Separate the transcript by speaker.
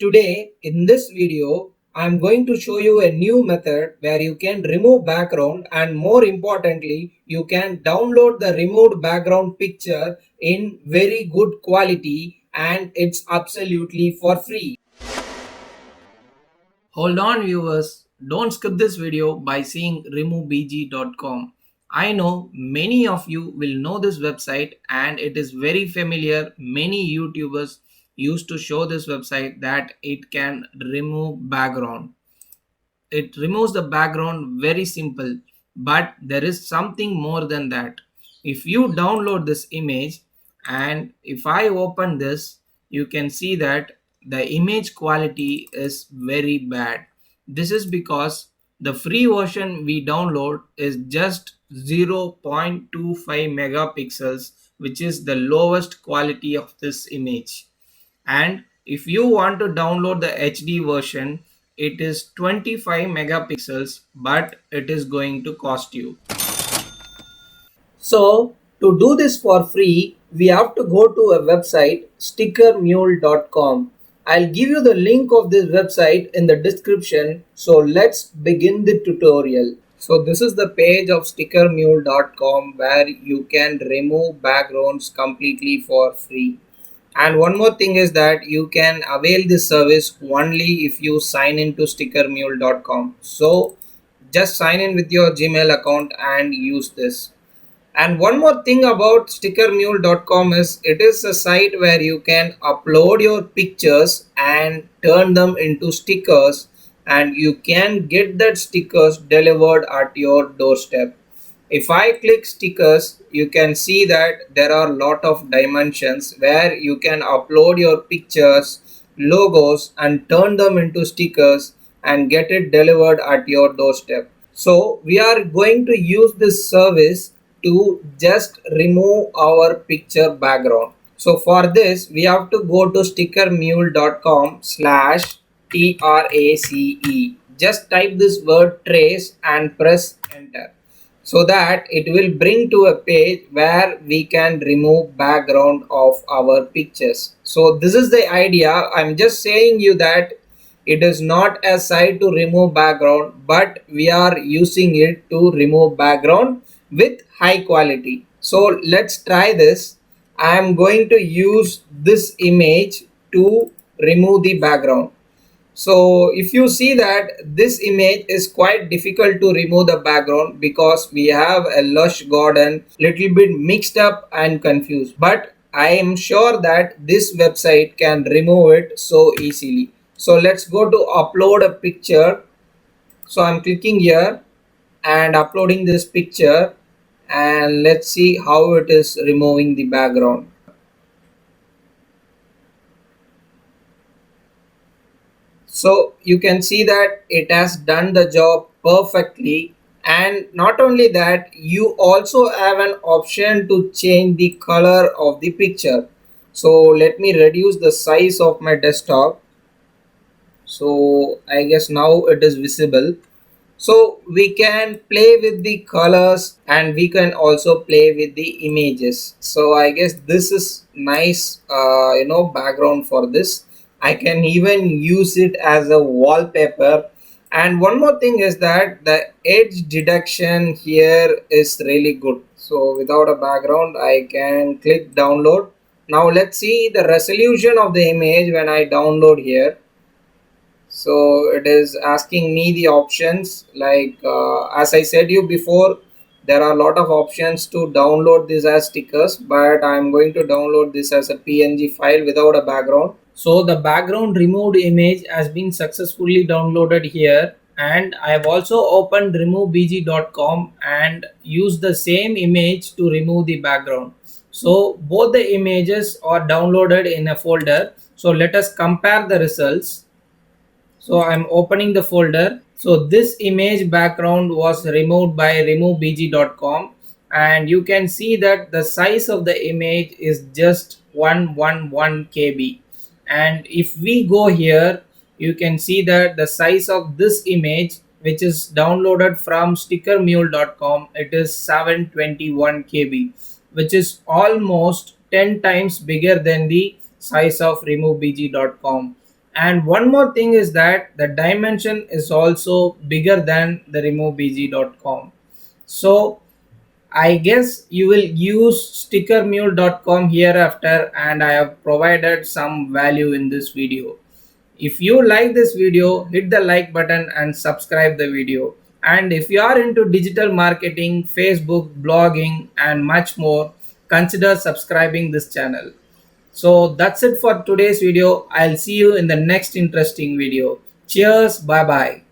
Speaker 1: Today in this video I'm going to show you a new method where you can remove background and more importantly you can download the removed background picture in very good quality and it's absolutely for free. Hold on viewers, don't skip this video by seeing removebg.com. I know many of you will know this website and it is very familiar. Many YouTubers used to show this website that it can remove background. It removes the background very simple, but there is something more than that. If you download this image and if I open this, you can see that the image quality is very bad. This is because the free version we download is just 0.25 megapixels, which is the lowest quality of this image. And if you want to download the HD version, it is 25 megapixels, but it is going to cost you. So to do this for free, we have to go to a website stickermule.com. I'll give you the link of this website in the description. So let's begin the tutorial. So this is the page of stickermule.com where you can remove backgrounds completely for free. And one more thing is that you can avail this service only if you sign into stickermule.com. So just sign in with your Gmail account and use this. And one more thing about stickermule.com is it is a site where you can upload your pictures and turn them into stickers, and you can get that stickers delivered at your doorstep. If I click stickers, you can see that there are a lot of dimensions where you can upload your pictures, logos and turn them into stickers and get it delivered at your doorstep. So we are going to use this service to just remove our picture background. So for this we have to go to stickermule.com/trace. Just type this word trace and press enter, so that it will bring to a page where we can remove background of our pictures. So this is the idea. I'm just saying you that it is not a site to remove background, but we are using it to remove background with high quality. So let's try this. I am going to use this image to remove the background. So if you see that this image is quite difficult to remove the background because we have a lush garden, little bit mixed up and confused, but I am sure that this website can remove it so easily. So let's go to upload a picture. So I'm clicking here and uploading this picture, and let's see how it is removing the background. So you can see that it has done the job perfectly, and not only that, you also have an option to change the color of the picture. So let me reduce the size of my desktop. So I guess now it is visible. So we can play with the colors and we can also play with the images. So I guess this is nice background for this. I can even use it as a wallpaper. And one more thing is that the edge detection here is really good. So without a background I can click download. Now let's see the resolution of the image when I download here. So it is asking me the options, like as I said you before, there are a lot of options to download this as stickers, but I'm going to download this as a png file without a background. So the background removed image has been successfully downloaded here, and I have also opened removebg.com and used the same image to remove the background. So both the images are downloaded in a folder. So let us compare the results. So I'm opening the folder. So this image background was removed by removebg.com, and you can see that the size of the image is just 111 KB. And if we go here, you can see that the size of this image, which is downloaded from stickermule.com, it is 721 KB, which is almost 10 times bigger than the size of removebg.com. And one more thing is that the dimension is also bigger than the removebg.com. So I guess you will use stickermule.com hereafter, and I have provided some value in this video. If you like this video, hit the like button and subscribe the video. And if you are into digital marketing, Facebook, blogging and much more, consider subscribing this channel. So that's it for today's video. I'll see you in the next interesting video. Cheers. Bye bye.